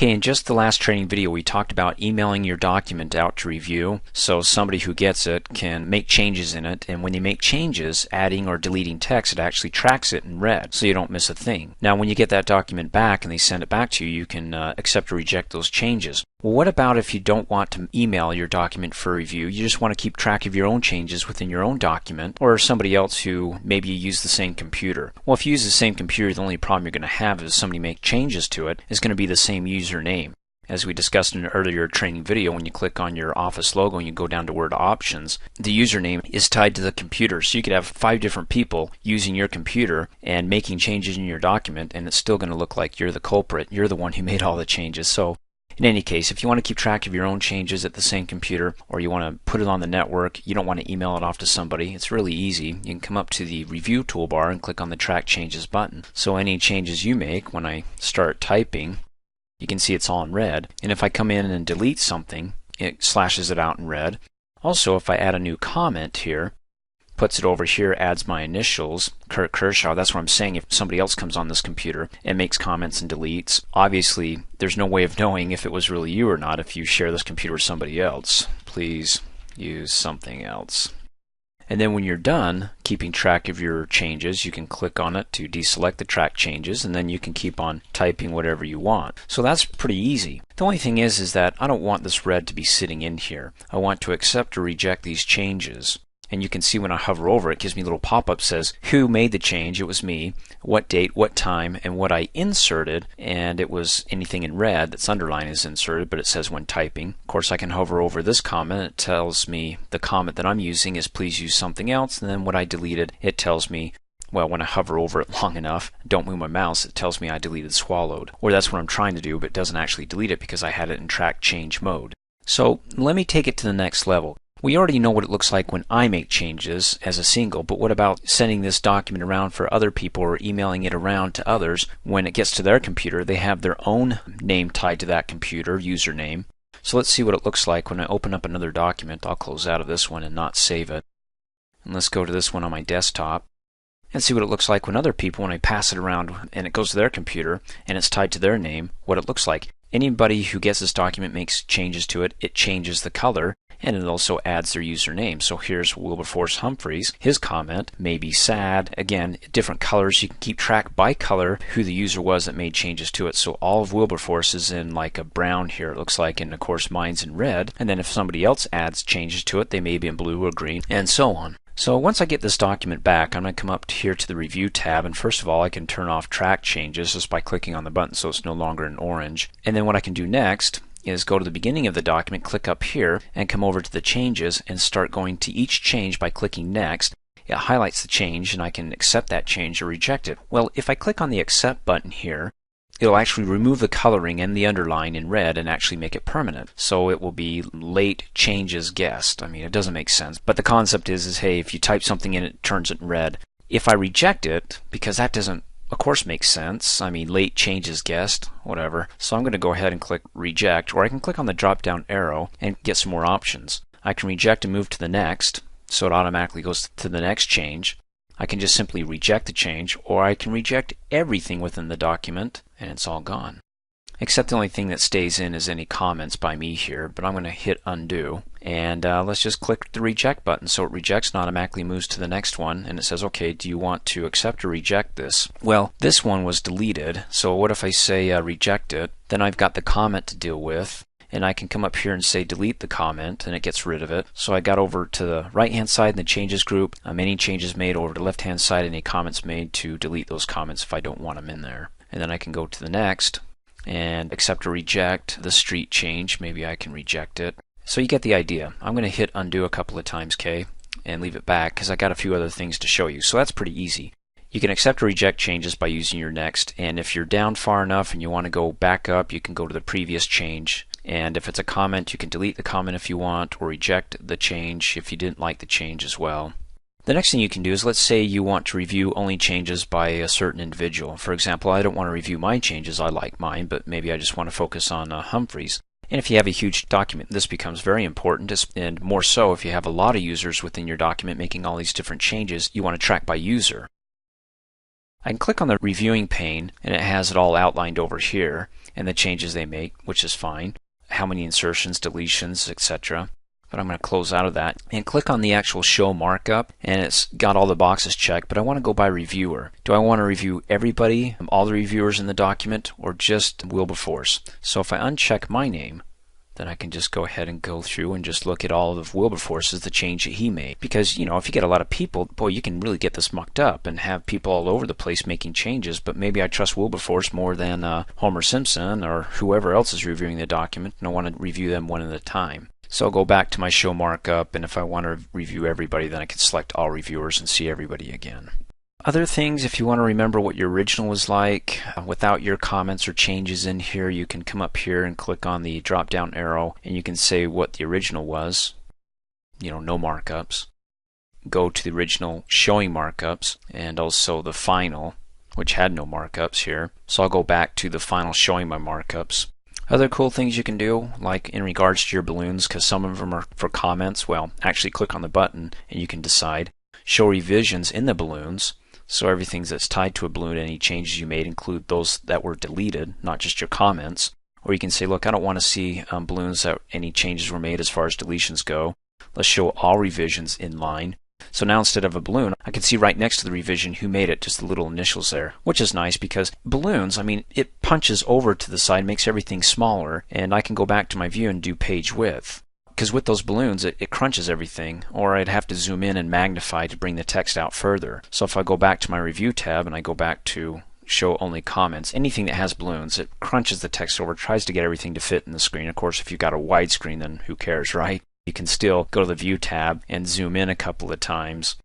Okay, in just the last training video we talked about emailing your document out to review so somebody who gets it can make changes in it, and when they make changes, adding or deleting text, it actually tracks it in red so you don't miss a thing. Now when you get that document back and they send it back to you, you can accept or reject those changes. Well, what about if you don't want to email your document for review? You just want to keep track of your own changes within your own document, or somebody else who maybe you use the same computer. Well, if you use the same computer, the only problem you're going to have is somebody make changes to it is going to be the same username. As we discussed in an earlier training video, when you click on your Office logo and you go down to Word Options, the username is tied to the computer. So you could have 5 different people using your computer and making changes in your document, and it's still going to look like you're the culprit. You're the one who made all the changes. So in any case, if you want to keep track of your own changes at the same computer, or you want to put it on the network, you don't want to email it off to somebody, it's really easy. You can come up to the Review toolbar and click on the Track Changes button. So any changes you make, when I start typing, you can see it's all in red. And if I come in and delete something, it slashes it out in red. Also, if I add a new comment here, puts it over here, adds my initials, Kurt Kershaw. That's what I'm saying. If somebody else comes on this computer and makes comments and deletes, obviously there's no way of knowing if it was really you or not if you share this computer with somebody else. Please use something else. And then when you're done keeping track of your changes, you can click on it to deselect the track changes, and then you can keep on typing whatever you want. So that's pretty easy. The only thing is that I don't want this red to be sitting in here. I want to accept or reject these changes. And you can see when I hover over it, it gives me a little pop-up says who made the change. It was me, what date, what time, and what I inserted, and it was anything in red that's underlined is inserted, but it says when typing. Of course, I can hover over this comment. It tells me the comment that I'm using is please use something else, and then what I deleted, it tells me, well, when I hover over it long enough, don't move my mouse, it tells me I deleted swallowed. Or that's what I'm trying to do, but it doesn't actually delete it because I had it in track change mode. So let me take it to the next level. We already know what it looks like when I make changes as a single, but what about sending this document around for other people or emailing it around to others? When it gets to their computer, they have their own name tied to that computer, username. So let's see what it looks like when I open up another document. I'll close out of this one and not save it. And let's go to this one on my desktop and see what it looks like when other people, when I pass it around and it goes to their computer and it's tied to their name, what it looks like. Anybody who gets this document makes changes to it, it changes the color, and it also adds their username. So here's Wilberforce Humphreys. His comment may be sad. Again, different colors. You can keep track by color who the user was that made changes to it. So all of Wilberforce is in like a brown here, it looks like, and of course mine's in red. And then if somebody else adds changes to it, they may be in blue or green, and so on. So once I get this document back, I'm going to come up here to the Review tab, and first of all I can turn off track changes just by clicking on the button so it's no longer in orange. And then what I can do next is go to the beginning of the document, click up here, and come over to the changes and start going to each change by clicking next. It highlights the change and I can accept that change or reject it. Well, if I click on the accept button here, it'll actually remove the coloring and the underline in red and actually make it permanent. So it will be late changes guessed. I mean, it doesn't make sense. But the concept is hey, if you type something in, it turns it in red. If I reject it, because that doesn't, of course, make sense. I mean, late changes guessed, whatever. So I'm going to go ahead and click reject, or I can click on the drop down arrow and get some more options. I can reject and move to the next, so it automatically goes to the next change. I can just simply reject the change, or I can reject everything within the document and it's all gone. Except the only thing that stays in is any comments by me here, but I'm going to hit undo, and let's just click the reject button. So it rejects and automatically moves to the next one, and it says, okay, do you want to accept or reject this? Well, this one was deleted, so what if I say reject it? Then I've got the comment to deal with, and I can come up here and say delete the comment, and it gets rid of it. So I got over to the right hand side in the changes group, any changes made, over to the left hand side, any comments made, to delete those comments if I don't want them in there. And then I can go to the next and accept or reject the street change. Maybe I can reject it. So you get the idea. I'm going to hit undo a couple of times, K, and leave it back because I got a few other things to show you. So that's pretty easy. You can accept or reject changes by using your next, and if you're down far enough and you want to go back up, you can go to the previous change. And if it's a comment, you can delete the comment if you want, or reject the change if you didn't like the change as well. The next thing you can do is, let's say you want to review only changes by a certain individual. For example, I don't want to review my changes, I like mine, but maybe I just want to focus on Humphreys. And if you have a huge document, this becomes very important, and more so if you have a lot of users within your document making all these different changes, you want to track by user. I can click on the reviewing pane and it has it all outlined over here and the changes they make, which is fine. How many insertions, deletions, etc. But I'm going to close out of that and click on the actual show markup, and it's got all the boxes checked, but I want to go by reviewer. Do I want to review everybody, all the reviewers in the document, or just Wilberforce? So if I uncheck my name, then I can just go ahead and go through and just look at all of Wilberforce's, the change that he made. Because, you know, if you get a lot of people, boy, you can really get this mucked up and have people all over the place making changes, but maybe I trust Wilberforce more than Homer Simpson or whoever else is reviewing the document, and I want to review them one at a time. So I'll go back to my show markup, and if I want to review everybody, then I can select all reviewers and see everybody again. Other things, if you want to remember what your original was like, without your comments or changes in here, you can come up here and click on the drop down arrow and you can say what the original was, no markups. Go to the original showing markups and also the final, which had no markups here. So I'll go back to the final showing my markups. Other cool things you can do, like in regards to your balloons, because some of them are for comments, well, actually click on the button and you can decide. Show revisions in the balloons. So everything that's tied to a balloon, any changes you made include those that were deleted, not just your comments. Or you can say, look, I don't want to see balloons that any changes were made as far as deletions go. Let's show all revisions in line. So now instead of a balloon, I can see right next to the revision who made it, just the little initials there, which is nice because balloons, it punches over to the side, makes everything smaller, and I can go back to my view and do page width. Because with those balloons, it crunches everything, or I'd have to zoom in and magnify to bring the text out further. So if I go back to my review tab and I go back to show only comments, anything that has balloons, it crunches the text over, tries to get everything to fit in the screen. Of course, if you've got a wide screen, then who cares, right? You can still go to the view tab and zoom in a couple of times.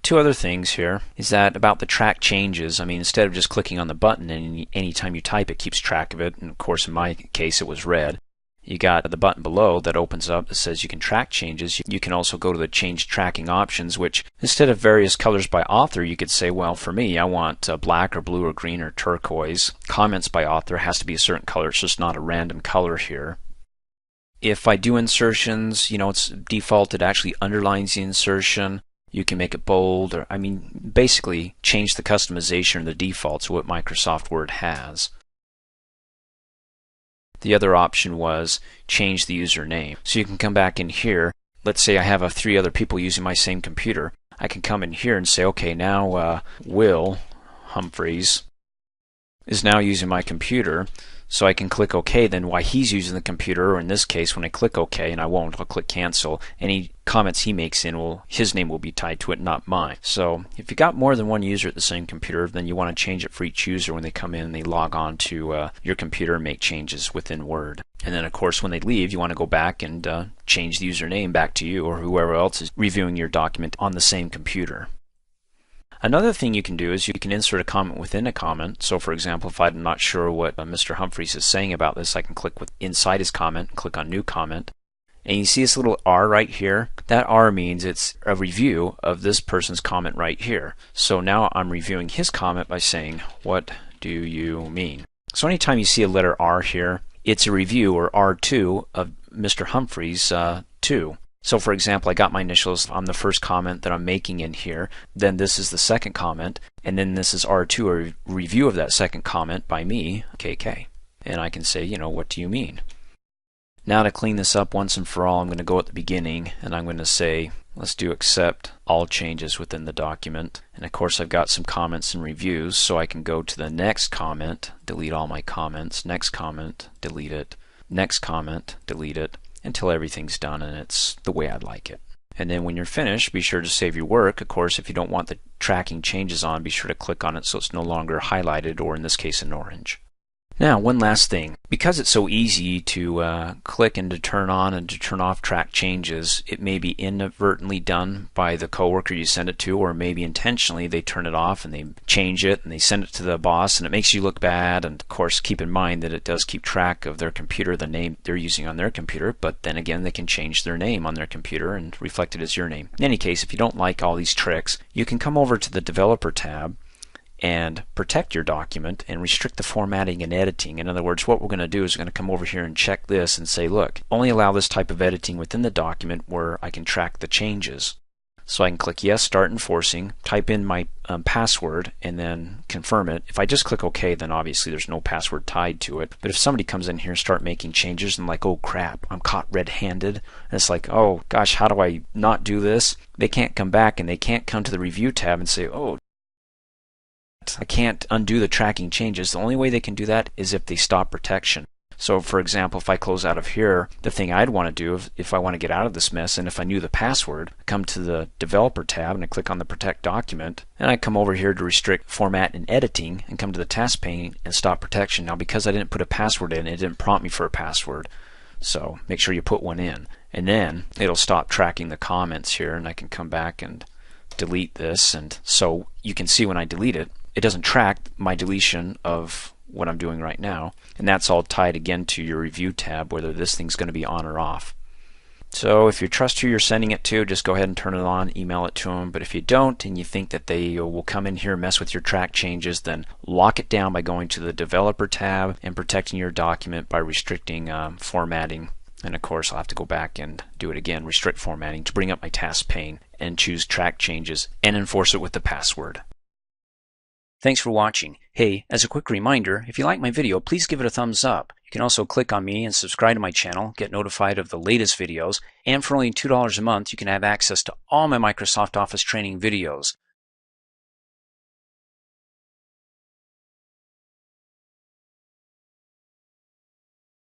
Two other things here is that about the track changes, instead of just clicking on the button and anytime you type it keeps track of it, and of course in my case it was red. You got the button below that opens up that says you can track changes. You can also go to the change tracking options, which instead of various colors by author, you could say, well, for me, I want black or blue or green or turquoise. Comments by author has to be a certain color. It's just not a random color here. If I do insertions, it's default. It actually underlines the insertion. You can make it bold, or basically change the customization or the defaults of what Microsoft Word has. The other option was change the username. So you can come back in here. Let's say I have 3 other people using my same computer. I can come in here and say, okay, now Will Humphreys is now using my computer. So I can click OK then while he's using the computer, or in this case when I click OK, and I won't, I'll click cancel, any comments he makes his name will be tied to it, not mine. So if you got more than one user at the same computer, then you want to change it for each user when they come in and they log on to your computer and make changes within Word. And then of course when they leave, you want to go back and change the username back to you or whoever else is reviewing your document on the same computer. Another thing you can do is you can insert a comment within a comment. So for example, if I'm not sure what Mr. Humphreys is saying about this, I can click inside his comment and click on New Comment. And you see this little R right here? That R means it's a review of this person's comment right here. So now I'm reviewing his comment by saying, what do you mean? So anytime you see a letter R here, it's a review, or R2, of Mr. Humphreys 2. So for example, I got my initials on the first comment that I'm making in here, then this is the second comment, and then this is R2, a review of that second comment by me, KK. And I can say, what do you mean? Now to clean this up once and for all, I'm going to go at the beginning and I'm going to say, let's do accept all changes within the document. And of course I've got some comments and reviews, so I can go to the next comment, delete all my comments, next comment, delete it, next comment, delete it, until everything's done and it's the way I'd like it. And then when you're finished, be sure to save your work. Of course, if you don't want the tracking changes on, be sure to click on it so it's no longer highlighted, or in this case in orange. Now, one last thing. Because it's so easy to click and to turn on and to turn off track changes, it may be inadvertently done by the coworker you send it to, or maybe intentionally they turn it off and they change it and they send it to the boss and it makes you look bad. And of course, keep in mind that it does keep track of their computer, the name they're using on their computer, but then again, they can change their name on their computer and reflect it as your name. In any case, if you don't like all these tricks, you can come over to the Developer tab and protect your document and restrict the formatting and editing. In other words, what we're going to do is we're going to come over here and check this and say, look, only allow this type of editing within the document where I can track the changes. So I can click yes, start enforcing, type in my password, and then confirm it. If I just click OK, then obviously there's no password tied to it. But if somebody comes in here and start making changes and like, oh crap, I'm caught red-handed, and it's like, oh gosh, how do I not do this? They can't come back and they can't come to the review tab and say, oh, I can't undo the tracking changes. The only way they can do that is if they stop protection. So for example, if I close out of here, the thing I'd want to do if I want to get out of this mess, and if I knew the password, I come to the developer tab and I click on the protect document, and I come over here to restrict format and editing and come to the task pane and stop protection. Now because I didn't put a password in, it didn't prompt me for a password. So make sure you put one in, and then it'll stop tracking the comments here, and I can come back and delete this. And so you can see when I delete it, it doesn't track my deletion of what I'm doing right now, and that's all tied again to your review tab, whether this thing's going to be on or off. So if you trust who you're sending it to, just go ahead and turn it on, email it to them. But if you don't and you think that they will come in here and mess with your track changes, then lock it down by going to the developer tab and protecting your document by restricting formatting. And of course I'll have to go back and do it again, restrict formatting, to bring up my task pane and choose track changes and enforce it with the password. Thanks for watching. Hey, as a quick reminder, if you like my video, please give it a thumbs up. You can also click on me and subscribe to my channel, get notified of the latest videos, and for only $2 a month, you can have access to all my Microsoft Office training videos.